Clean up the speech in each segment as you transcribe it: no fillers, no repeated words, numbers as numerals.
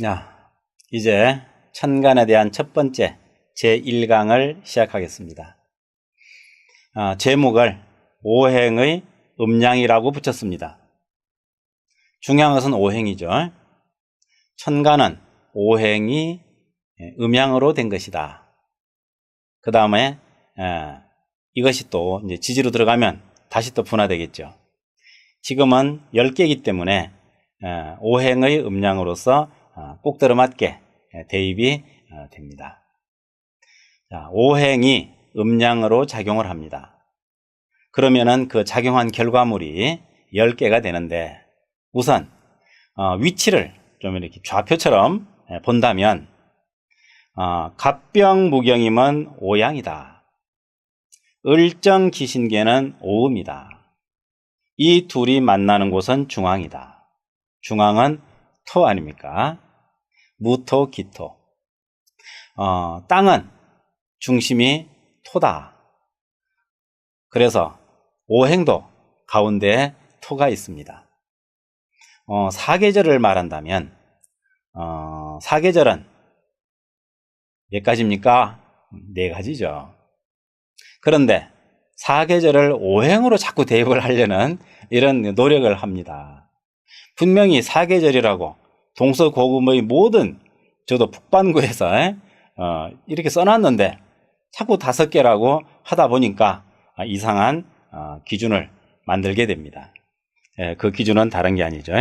야, 이제 천간에 대한 첫 번째 제1강을 시작하겠습니다. 제목을 오행의 음양이라고 붙였습니다. 중요한 것은 오행이죠. 천간은 오행이 음양으로 된 것이다. 그 다음에 이것이 또 이제 지지로 들어가면 다시 또 분화되겠죠. 지금은 10개이기 때문에 오행의 음양으로서 꼭 들어맞게 대입이 됩니다. 자, 오행이 음양으로 작용을 합니다. 그러면은 그 작용한 결과물이 10개가 되는데, 우선 위치를 좀 이렇게 좌표처럼 본다면 갑병무경임은 오양이다. 을정기신계는 오음이다. 이 둘이 만나는 곳은 중앙이다. 중앙은 토 아닙니까? 무토, 기토. 땅은 중심이 토다. 그래서 오행도 가운데에 토가 있습니다. 사계절을 말한다면 사계절은 몇 가지입니까? 4가지죠. 그런데 사계절을 오행으로 자꾸 대입을 하려는 이런 노력을 합니다. 분명히 사계절이라고 동서고금의 모든, 저도 북반구에서 이렇게 써놨는데 자꾸 5개라고 하다 보니까 이상한 기준을 만들게 됩니다. 그 기준은 다른 게 아니죠.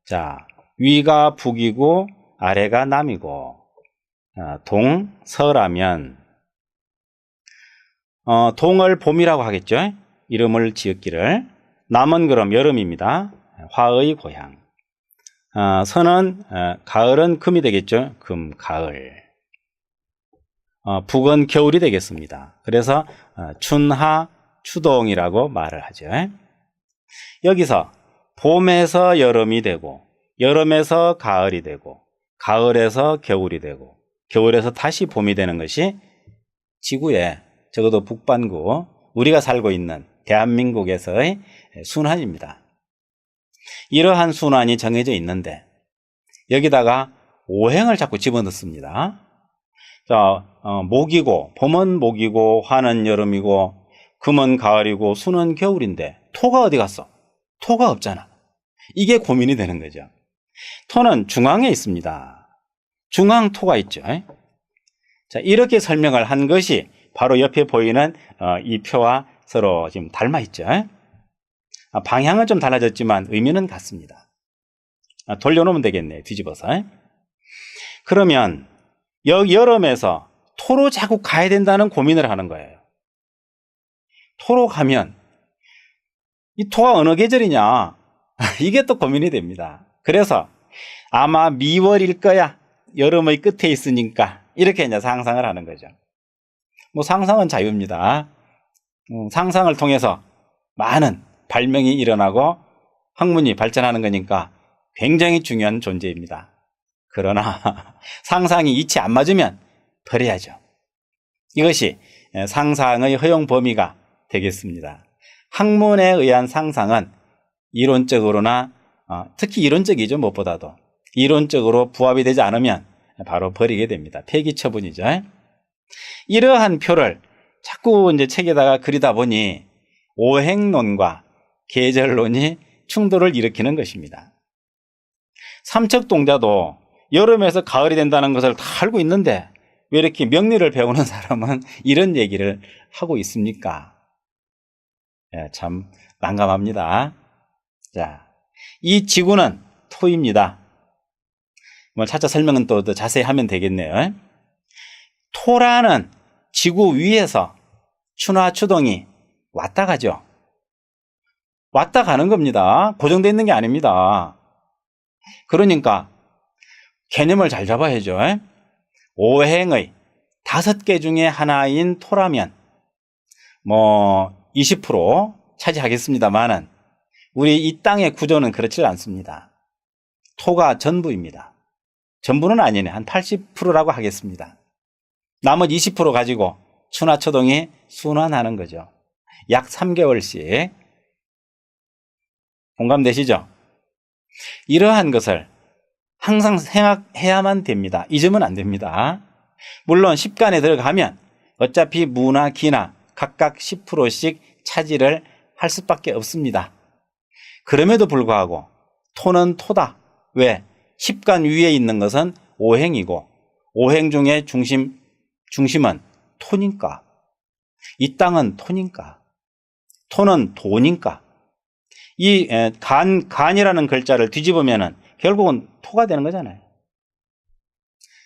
자, 위가 북이고 아래가 남이고 동서라면 동을 봄이라고 하겠죠. 이름을 지었기를. 남은 그럼 여름입니다. 화의 고향. 서는 가을은 금이 되겠죠. 금, 가을. 북은 겨울이 되겠습니다. 그래서 춘하, 추동이라고 말을 하죠. 여기서 봄에서 여름이 되고, 여름에서 가을이 되고, 가을에서 겨울이 되고, 겨울에서 다시 봄이 되는 것이 지구에, 적어도 북반구, 우리가 살고 있는 대한민국에서의 순환입니다. 이러한 순환이 정해져 있는데 여기다가 오행을 자꾸 집어넣습니다. 자, 목이고, 봄은 목이고, 화는 여름이고, 금은 가을이고, 수는 겨울인데 토가 어디 갔어? 토가 없잖아. 이게 고민이 되는 거죠. 토는 중앙에 있습니다. 중앙토가 있죠. 자, 이렇게 설명을 한 것이 바로 옆에 보이는 이 표와 서로 지금 닮아 있죠. 방향은 좀 달라졌지만 의미는 같습니다. 돌려놓으면 되겠네, 뒤집어서. 그러면 여름에서 토로 자꾸 가야 된다는 고민을 하는 거예요. 토로 가면 이 토가 어느 계절이냐, 이게 또 고민이 됩니다. 그래서 아마 미월일 거야, 여름의 끝에 있으니까, 이렇게 이제 상상을 하는 거죠. 뭐 상상은 자유입니다. 상상을 통해서 많은 발명이 일어나고 학문이 발전하는 거니까 굉장히 중요한 존재입니다. 그러나 상상이 이치 안 맞으면 버려야죠. 이것이 상상의 허용 범위가 되겠습니다. 학문에 의한 상상은 이론적으로나 특히 이론적이죠. 무엇보다도 이론적으로 부합이 되지 않으면 바로 버리게 됩니다. 폐기 처분이죠. 이러한 표를 자꾸 이제 책에다가 그리다 보니 오행론과 계절론이 충돌을 일으키는 것입니다. 삼척동자도 여름에서 가을이 된다는 것을 다 알고 있는데 왜 이렇게 명리를 배우는 사람은 이런 얘기를 하고 있습니까? 참 난감합니다. 자, 이 지구는 토입니다. 뭐 차차 설명은 또 더 자세히 하면 되겠네요. 토라는 지구 위에서 추나 추동이 왔다 가죠. 왔다 가는 겁니다. 고정되어 있는 게 아닙니다. 그러니까 개념을 잘 잡아야죠. 오행의 5개 중에 하나인 토라면 뭐 20% 차지하겠습니다만은 우리 이 땅의 구조는 그렇지 않습니다. 토가 전부입니다. 전부는 아니네. 한 80%라고 하겠습니다. 나머지 20% 가지고 추나초동이 순환하는 거죠. 약 3개월씩. 공감되시죠? 이러한 것을 항상 생각해야만 됩니다. 잊으면 안 됩니다. 물론 10간에 들어가면 어차피 무나 기나 각각 10%씩 차지를 할 수밖에 없습니다. 그럼에도 불구하고 토는 토다. 왜? 10간 위에 있는 것은 오행이고 오행 중에 중심은 토니까. 이 땅은 토니까. 토는 도니까. 이 간이라는 글자를 뒤집으면 결국은 토가 되는 거잖아요.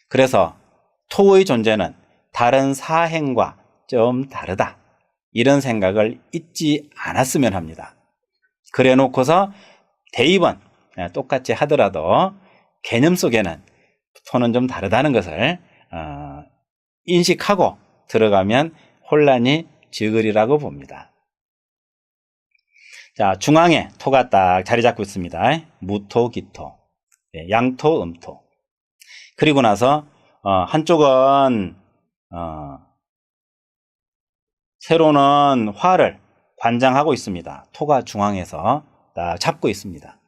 그래서 토의 존재는 다른 사행과 좀 다르다. 이런 생각을 잊지 않았으면 합니다. 그래 놓고서 대입은 똑같이 하더라도 개념 속에는 토는 좀 다르다는 것을 인식하고 들어가면 혼란이 적으리라고 봅니다. 자, 중앙에 토가 딱 자리 잡고 있습니다. 무토, 기토, 양토, 음토. 그리고 나서 한쪽은 세로는 화를 관장하고 있습니다. 토가 중앙에서 딱 잡고 있습니다.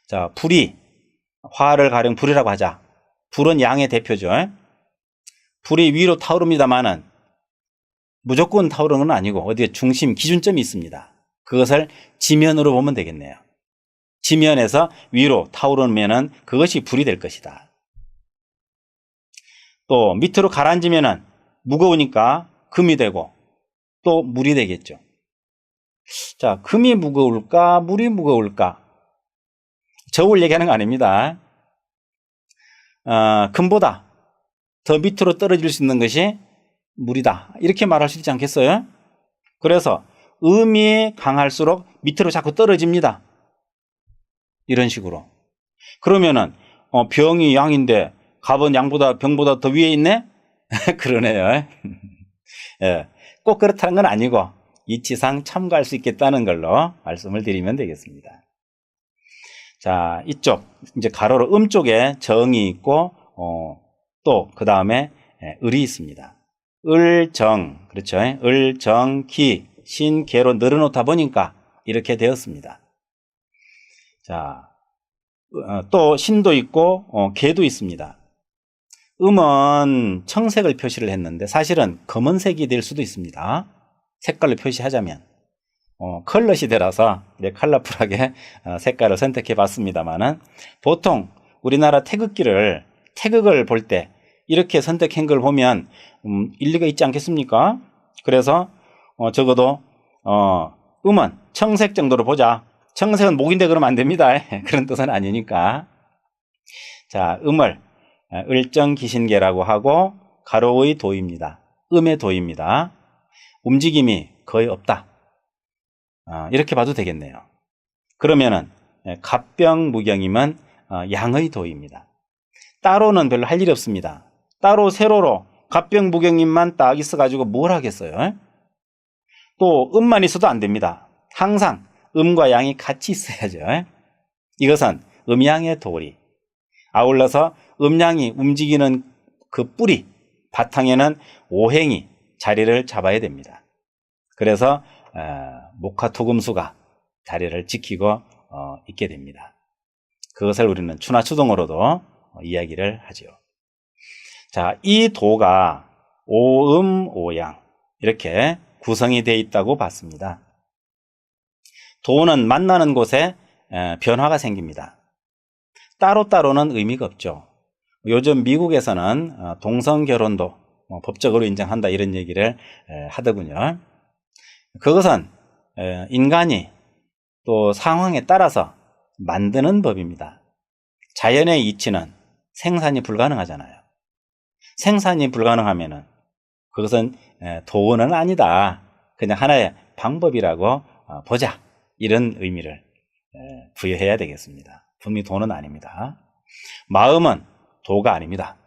자, 불이, 화를 가령 불이라고 하자. 불은 양의 대표죠. 불이 위로 타오릅니다만은 무조건 타오르는 건 아니고 어디에 중심, 기준점이 있습니다. 그것을 지면으로 보면 되겠네요. 지면에서 위로 타오르면은 그것이 불이 될 것이다. 또 밑으로 가라앉으면은 무거우니까 금이 되고 또 물이 되겠죠. 자, 금이 무거울까, 물이 무거울까? 저울 얘기하는 거 아닙니다. 금보다 더 밑으로 떨어질 수 있는 것이 물이다. 이렇게 말할 수 있지 않겠어요? 그래서 음이 강할수록 밑으로 자꾸 떨어집니다. 이런 식으로. 그러면은 병이 양인데 갑은 양보다 병보다 더 위에 있네? 그러네요. 예, 꼭 그렇다는 건 아니고 이치상 참고할 수 있겠다는 걸로 말씀을 드리면 되겠습니다. 자, 이쪽 이제 가로로 음 쪽에 정이 있고 또 그 다음에 을이 있습니다. 을정, 그렇죠? 을정, 기, 신, 개로 늘어놓다 보니까 이렇게 되었습니다. 자, 또 신도 있고 개도 있습니다. 음은 청색을 표시를 했는데 사실은 검은색이 될 수도 있습니다. 색깔로 표시하자면 컬러 시대라서 컬러풀하게 색깔을 선택해 봤습니다만은 보통 우리나라 태극을 볼 때 이렇게 선택한 걸 보면 일리가 있지 않겠습니까? 그래서 적어도 음은 청색 정도로 보자. 청색은 목인데 그러면 안 됩니다. 그런 뜻은 아니니까. 자, 음을 을정기신계라고 하고 가로의 도입니다. 음의 도입니다. 움직임이 거의 없다. 이렇게 봐도 되겠네요. 그러면은 갑병무경임은 양의 도입니다. 따로는 별로 할 일이 없습니다. 따로 세로로 갑병무경임만 딱 있어가지고 뭘 하겠어요? 또 음만 있어도 안 됩니다. 항상 음과 양이 같이 있어야죠. 이것은 음양의 도리. 아울러서 음양이 움직이는 그 뿌리, 바탕에는 오행이 자리를 잡아야 됩니다. 그래서 목화토금수가 자리를 지키고 있게 됩니다. 그것을 우리는 추나추동으로도 이야기를 하죠. 자, 이 도가 오음오양 이렇게 구성이 되어 있다고 봤습니다. 도는 만나는 곳에 변화가 생깁니다. 따로따로는 의미가 없죠. 요즘 미국에서는 동성결혼도 법적으로 인정한다 이런 얘기를 하더군요. 그것은 인간이 또 상황에 따라서 만드는 법입니다. 자연의 이치는 생산이 불가능하잖아요. 생산이 불가능하면은 그것은 도는 아니다. 그냥 하나의 방법이라고 보자. 이런 의미를 부여해야 되겠습니다. 분명히 도는 아닙니다. 마음은 도가 아닙니다.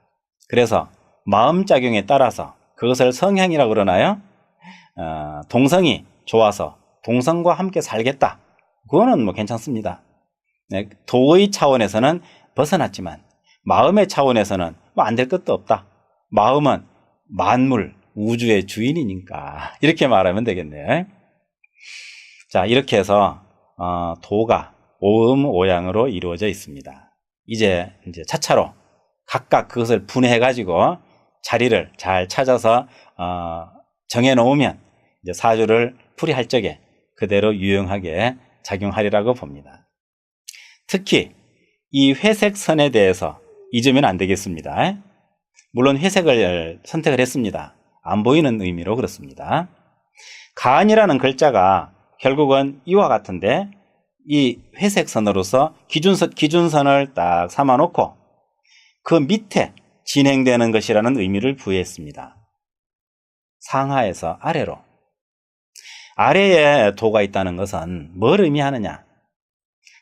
그래서 마음작용에 따라서 그것을 성향이라고 그러나요? 동성이 좋아서 동성과 함께 살겠다. 그거는 뭐 괜찮습니다. 도의 차원에서는 벗어났지만 마음의 차원에서는 뭐 안 될 것도 없다. 마음은 만물, 우주의 주인이니까 이렇게 말하면 되겠네요. 자, 이렇게 해서 도가 오음오양으로 이루어져 있습니다. 이제 차차로 각각 그것을 분해해가지고 자리를 잘 찾아서 정해놓으면 이제 사주를 풀이할 적에 그대로 유용하게 작용하리라고 봅니다. 특히 이 회색 선에 대해서 잊으면 안 되겠습니다. 물론 회색을 선택을 했습니다. 안 보이는 의미로 그렇습니다. 가안이라는 글자가 결국은 이와 같은데 이 회색 선으로서 기준선을 딱 삼아놓고 그 밑에 진행되는 것이라는 의미를 부여했습니다. 상하에서 아래로. 아래에 도가 있다는 것은 뭘 의미하느냐?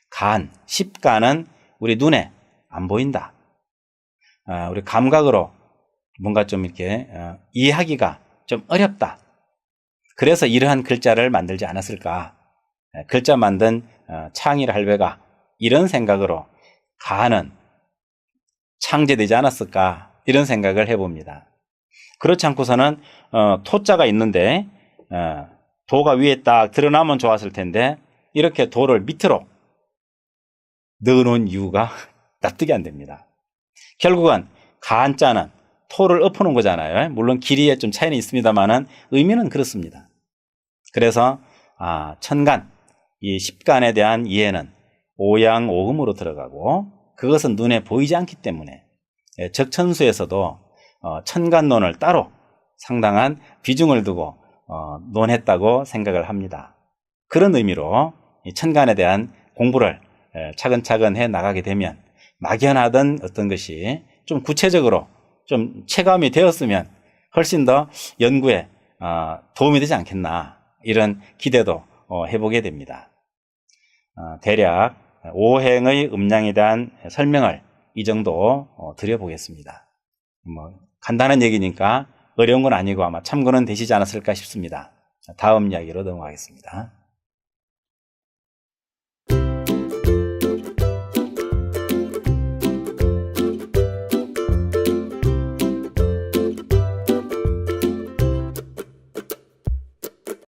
간, 십간은 우리 눈에 안 보인다. 우리 감각으로 뭔가 좀 이렇게 이해하기가 좀 어렵다. 그래서 이러한 글자를 만들지 않았을까? 글자 만든 창의를 할배가 이런 생각으로 간은 창제되지 않았을까? 이런 생각을 해봅니다. 그렇지 않고서는 토자가 있는데 도가 위에 딱 드러나면 좋았을 텐데 이렇게 도를 밑으로 넣어놓은 이유가 납득이 안 됩니다. 결국은 간자는 토를 엎어놓은 거잖아요. 물론 길이에 좀 차이는 있습니다만은 의미는 그렇습니다. 그래서 천간, 이 십간에 대한 이해는 오양오음으로 들어가고 그것은 눈에 보이지 않기 때문에 적천수에서도 천간론을 따로 상당한 비중을 두고 논했다고 생각을 합니다. 그런 의미로 이 천간에 대한 공부를 차근차근 해 나가게 되면 막연하던 어떤 것이 좀 구체적으로 좀 체감이 되었으면 훨씬 더 연구에 도움이 되지 않겠나 이런 기대도 해보게 됩니다. 대략 오행의 음양에 대한 설명을 이 정도 드려보겠습니다. 간단한 얘기니까 어려운 건 아니고 아마 참고는 되시지 않았을까 싶습니다. 다음 이야기로 넘어가겠습니다.